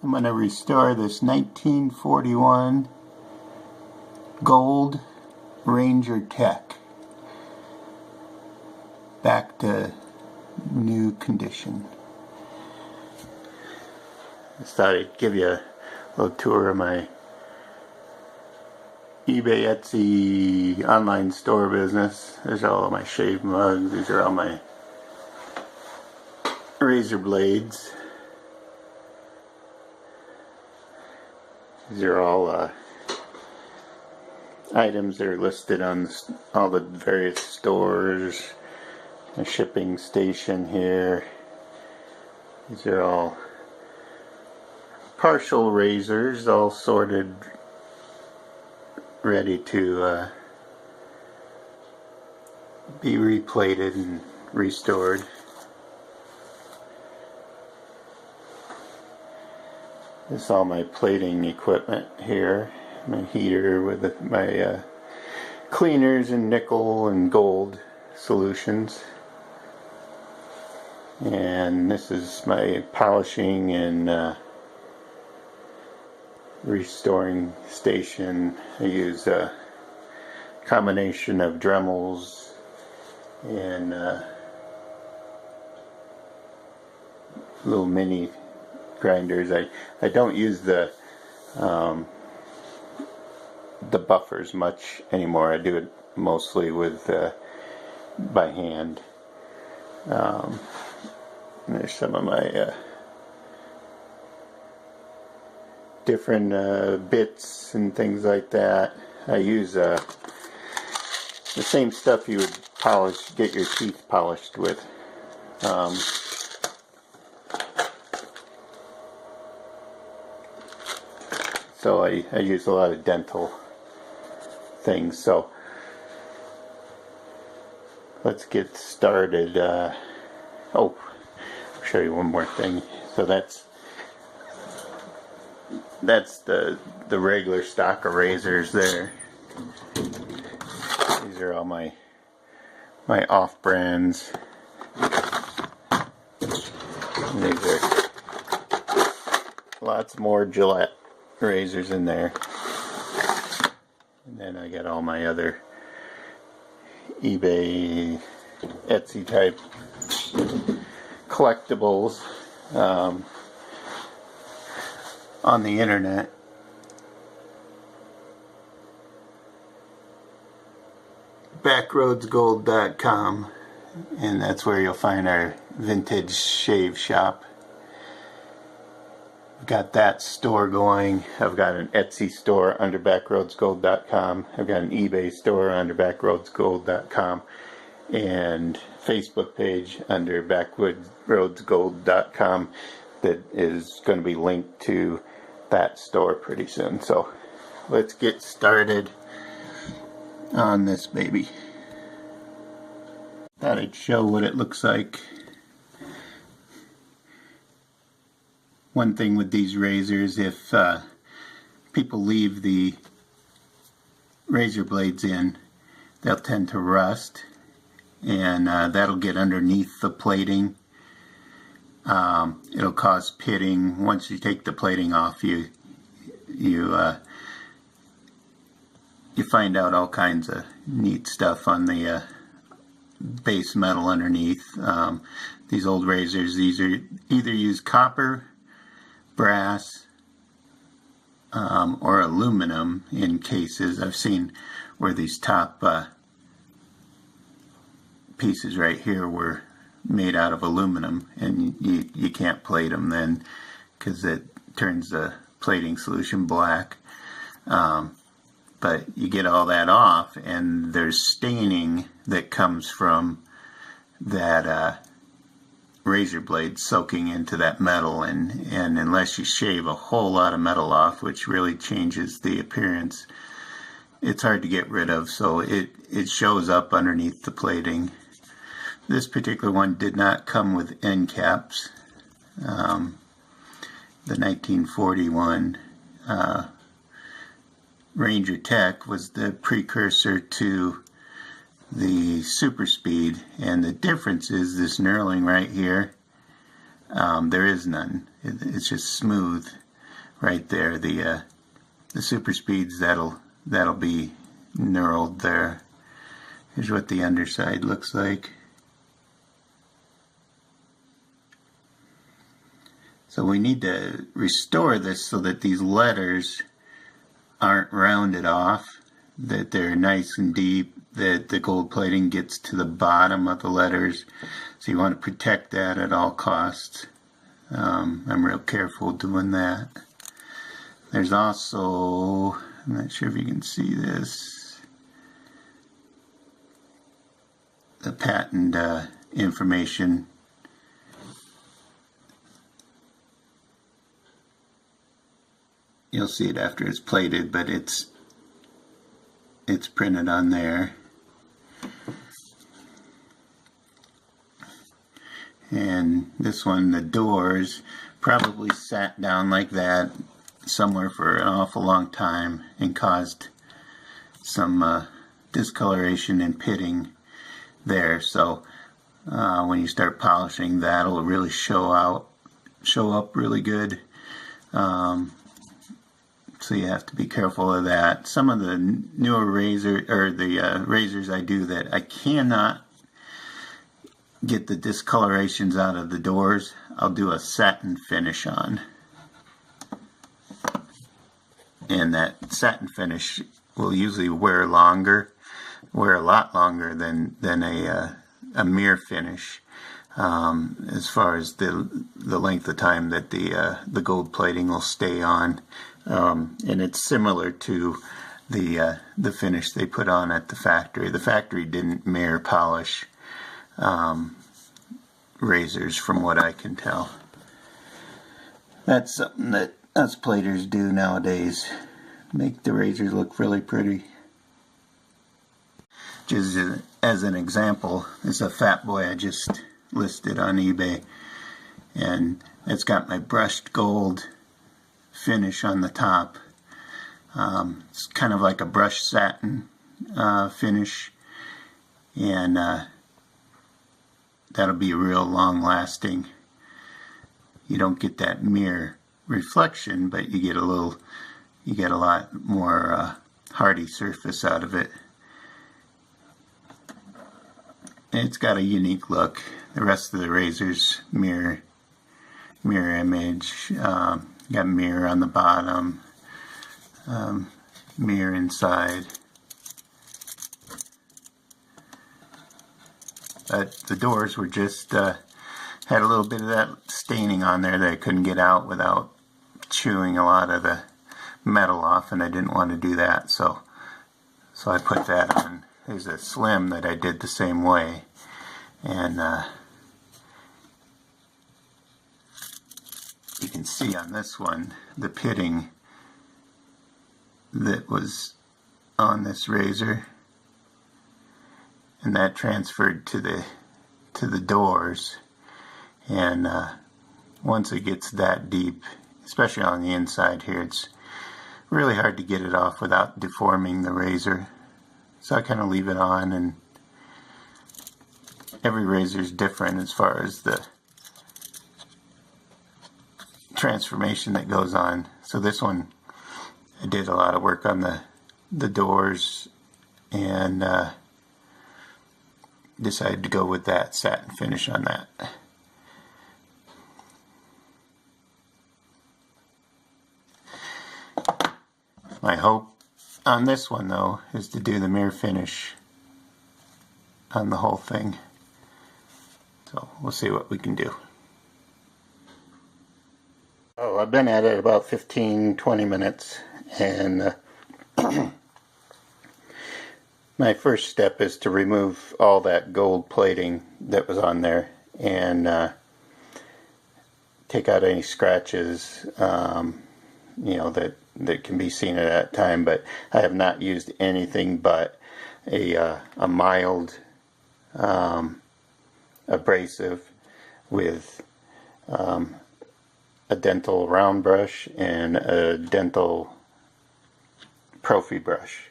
I'm going to restore this 1941 gold Ranger Tech back to new condition. Just thought I'd give you a little tour of my eBay, Etsy online store business. There's all my shave mugs. These are all my razor blades. These are all items that are listed on all the various stores. A shipping station here. These are all partial razors, all sorted, ready to be replated and restored. This is all my plating equipment here. My heater with my cleaners and nickel and gold solutions. And this is my polishing and restoring station. I use a combination of Dremels and little mini grinders. I don't use the buffers much anymore. I do it mostly with by hand. There's some of my different bits and things like that. I use the same stuff you would get your teeth polished with. So I use a lot of dental things. So let's get started. Oh, I'll show you one more thing. So that's the regular stock of razors there. These are all my off brands. And these are lots more Gillette razors in there. And then I got all my other eBay, Etsy type collectibles on the internet. Backroadsgold.com, and that's where you'll find our vintage shave shop. I've got that store going. I've got an Etsy store under backroadsgold.com. I've got an eBay store under backroadsgold.com, and Facebook page under backroadsgold.com that is going to be linked to that store pretty soon. So let's get started on this baby. Thought I'd show what it looks like. One thing with these razors, if people leave the razor blades in, they'll tend to rust, and that'll get underneath the plating. It'll cause pitting. Once you take the plating off, you find out all kinds of neat stuff on the base metal underneath. These old razors, these are either use copper, brass, or aluminum in cases. I've seen where these top pieces right here were made out of aluminum, and you can't plate them then because it turns the plating solution black. But you get all that off, and there's staining that comes from that razor blade soaking into that metal, and unless you shave a whole lot of metal off, which really changes the appearance, it's hard to get rid of. So it shows up underneath the plating. This particular one did not come with end caps. The 1941 Ranger Tech was the precursor to the Super Speed, and the difference is this knurling right here. There is none. It's just smooth. right there. The super speeds, that'll be knurled there. Here's what the underside looks like. So we need to restore this so that these letters aren't rounded off, that they're nice and deep, that the gold plating gets to the bottom of the letters. So you want to protect that at all costs. I'm real careful doing that. There's also, I'm not sure if you can see this, the patent information. You'll see it after it's plated, but it's printed on there. And this one, the doors, probably sat down like that somewhere for an awful long time and caused some discoloration and pitting there. So when you start polishing, that'll really show up really good. So you have to be careful of that. Some of the newer razors I do that I cannot get the discolorations out of the doors, I'll do a satin finish on. And that satin finish will usually wear a lot longer than a mirror finish, as far as the length of time that the gold plating will stay on. And it's similar to the finish they put on at the factory. The factory didn't mirror polish razors, from what I can tell. That's something that us platers do nowadays, make the razors look really pretty. Just as an example, it's a Fatboy I just listed on eBay, and it's got my brushed gold finish on the top. It's kind of like a brushed satin finish, and that'll be real long lasting. You don't get that mirror reflection, but you get a lot more hardy surface out of it. And it's got a unique look. The rest of the razors mirror image. Got mirror on the bottom, mirror inside. But the doors were just had a little bit of that staining on there that I couldn't get out without chewing a lot of the metal off, and I didn't want to do that, so I put that on. There's a slim that I did the same way, and you can see on this one the pitting that was on this razor, and that transferred to the doors. And once it gets that deep, especially on the inside here, it's really hard to get it off without deforming the razor. So I kind of leave it on, and every razor is different as far as the transformation that goes on. So this one, I did a lot of work on the doors, and decided to go with that satin finish on that. My hope on this one, though, is to do the mirror finish on the whole thing. So we'll see what we can do. Oh, I've been at it about 15-20 minutes, and my first step is to remove all that gold plating that was on there, and take out any scratches, you know, that can be seen at that time. But I have not used anything but a mild abrasive with a dental round brush and a dental Profi brush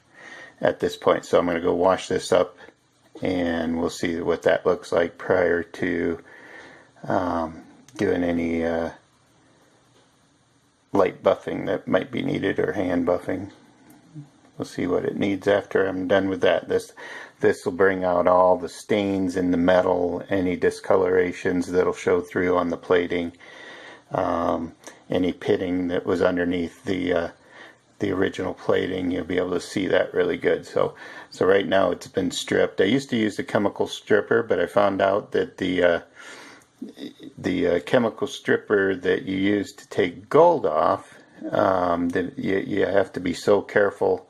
at this point. So I'm going to go wash this up, and we'll see what that looks like prior to doing any light buffing that might be needed, or hand buffing. We'll see what it needs after I'm done with that. This will bring out all the stains in the metal, any discolorations that'll show through on the plating, any pitting that was underneath the original plating. You'll be able to see that really good. So right now it's been stripped. I used to use a chemical stripper, but I found out that the chemical stripper that you use to take gold off, that you have to be so careful,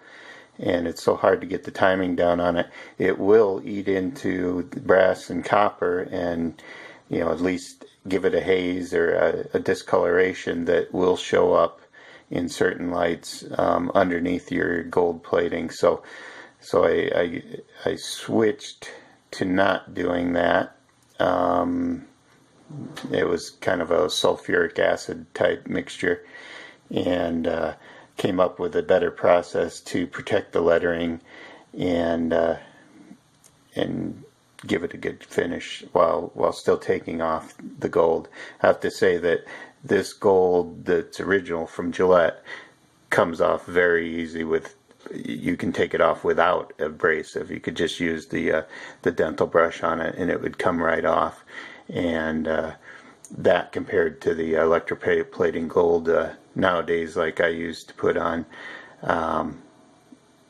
and it's so hard to get the timing down on it. It will eat into brass and copper, and at least give it a haze or a discoloration that will show up in certain lights underneath your gold plating. So I switched to not doing that. It was kind of a sulfuric acid type mixture, and came up with a better process to protect the lettering and give it a good finish while still taking off the gold. I have to say that this gold that's original from Gillette comes off very easy with. You can take it off without abrasive. You could just use the dental brush on it and it would come right off. And that compared to the electroplating gold nowadays, like I used to put on,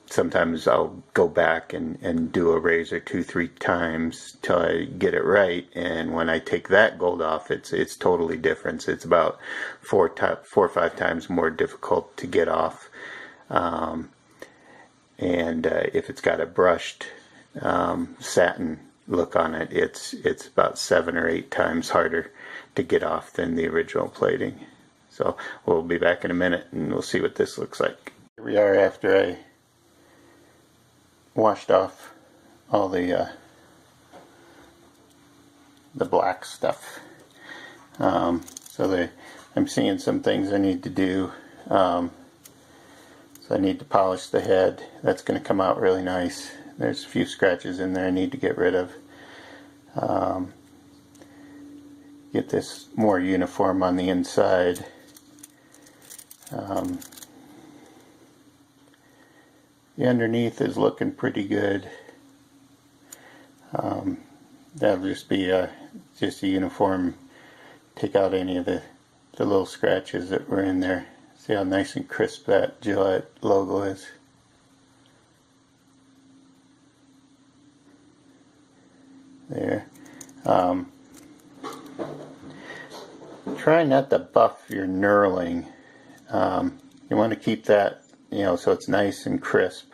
sometimes I'll go back and do a razor 2-3 times till I get it right, and when I take that gold off, it's totally different. It's about 4 or 5 times more difficult to get off, and if it's got a brushed satin look on it, it's about 7 or 8 times harder to get off than the original plating. So we'll be back in a minute and we'll see what this looks like. Here we are after I washed off all the black stuff. I'm seeing some things I need to do. So I need to polish the head. That's going to come out really nice. There's a few scratches in there I need to get rid of. Get this more uniform on the inside. The underneath is looking pretty good. That'll just be just a uniform. Take out any of the little scratches that were in there. See how nice and crisp that Gillette logo is. There. Try not to buff your knurling. You want to keep that, so it's nice and crisp.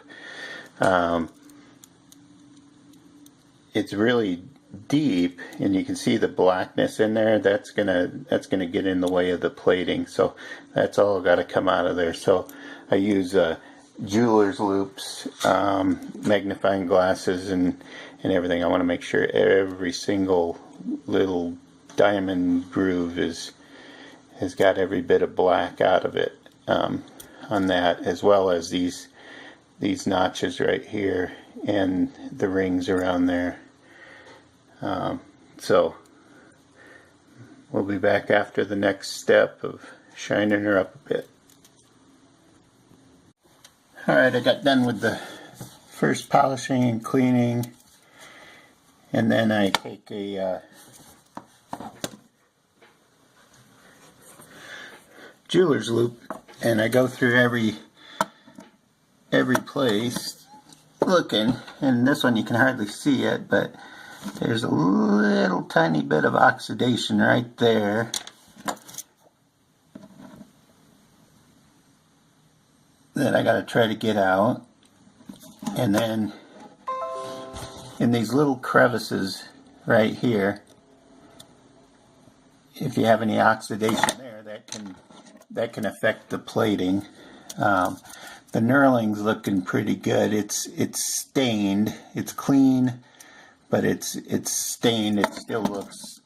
It's really deep, and you can see the blackness in there. That's gonna get in the way of the plating. So that's all got to come out of there. So I use jeweler's loops, magnifying glasses, and everything. I want to make sure every single little diamond groove has got every bit of black out of it on that, as well as these notches right here and the rings around there. So we'll be back after the next step of shining her up a bit. Alright, I got done with the first polishing and cleaning, and then I take a jeweler's loop and I go through every place looking, and this one you can hardly see it, but there's a little tiny bit of oxidation right there that I got to try to get out. And then in these little crevices right here, if you have any oxidation there, that can affect the plating. The knurling's looking pretty good. It's stained. It's clean, but it's stained. It still looks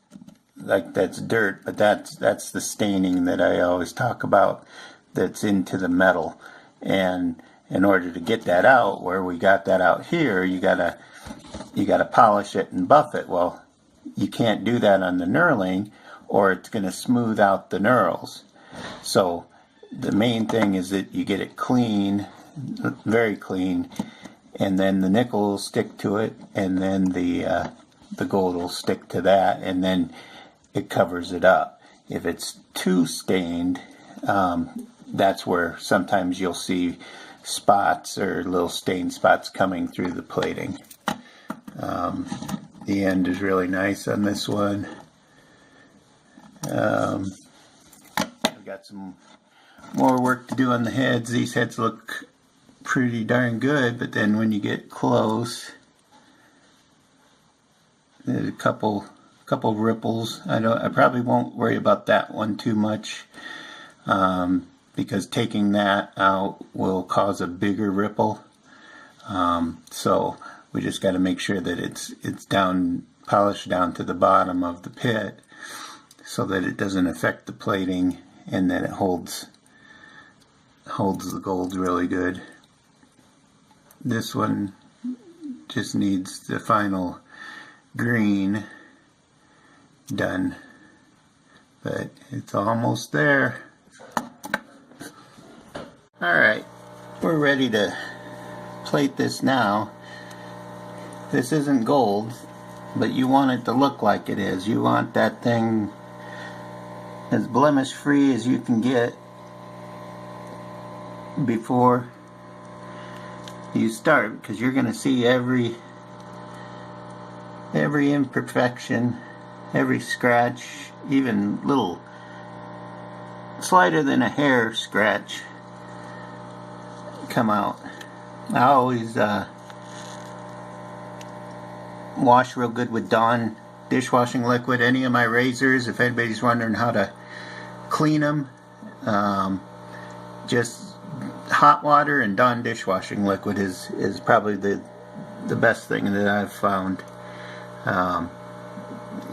like that's dirt, but that's the staining that I always talk about, that's into the metal. And in order to get that out, where we got that out here, you gotta polish it and buff it. Well, you can't do that on the knurling, or it's going to smooth out the knurls. So the main thing is that you get it clean, very clean, and then the nickel will stick to it, and then the gold will stick to that, and then it covers it up. If it's too stained, that's where sometimes you'll see spots or little stain spots coming through the plating. The end is really nice on this one. I've got some more work to do on the heads. These heads look pretty darn good, but then when you get close, there's a couple ripples. I probably won't worry about that one too much, because taking that out will cause a bigger ripple. So we just got to make sure that it's down, polished down to the bottom of the pit, so that it doesn't affect the plating, and that it holds the gold really good. This one just needs the final green done, but it's almost there. Alright, we're ready to plate this now. This isn't gold, but you want it to look like it is. You want that thing as blemish free as you can get before you start, because you're going to see every imperfection, every scratch, even little slighter than a hair scratch come out. I always wash real good with Dawn dishwashing liquid. Any of my razors, if anybody's wondering how to clean them, just hot water and Dawn dishwashing liquid is probably the best thing that I've found.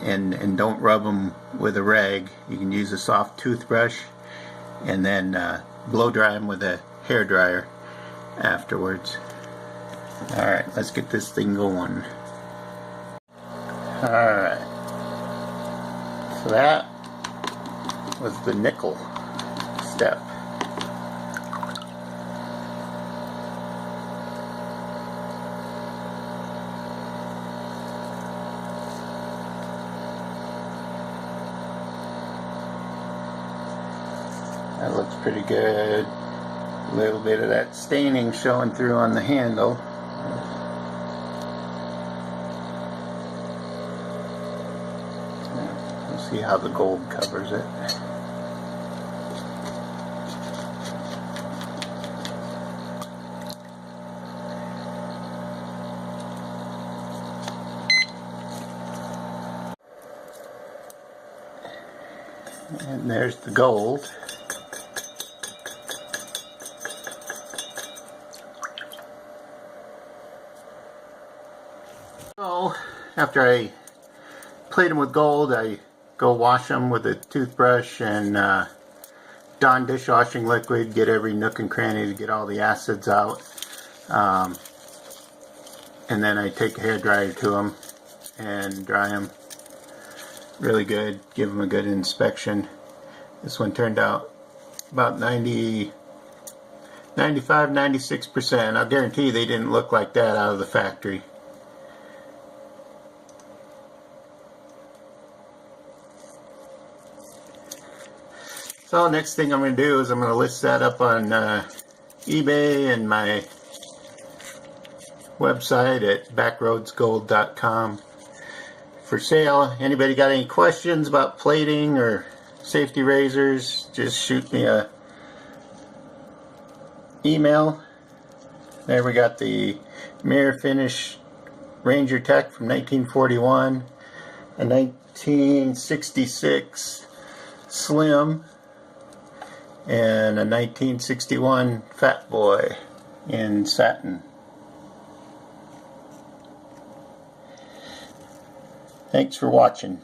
And don't rub them with a rag. You can use a soft toothbrush, and then blow dry them with a hair dryer afterwards. Alright, let's get this thing going. Alright, so that was the nickel step. That looks pretty good. A little bit of that staining showing through on the handle. We'll see how the gold covers it. And there's the gold. So after I plate them with gold, I go wash them with a toothbrush and Dawn dishwashing liquid, get every nook and cranny to get all the acids out. And then I take a hairdryer to them and dry them really good, give them a good inspection. This one turned out about 95-96%. I'll guarantee you they didn't look like that out of the factory. So next thing I'm going to do is I'm going to list that up on eBay and my website at backroadsgold.com for sale. Anybody got any questions about plating or safety razors, just shoot me a email. There we got the mirror finish Ranger Tech from 1941, a 1966 Slim, and a 1961 Fatboy in satin. Thanks for watching.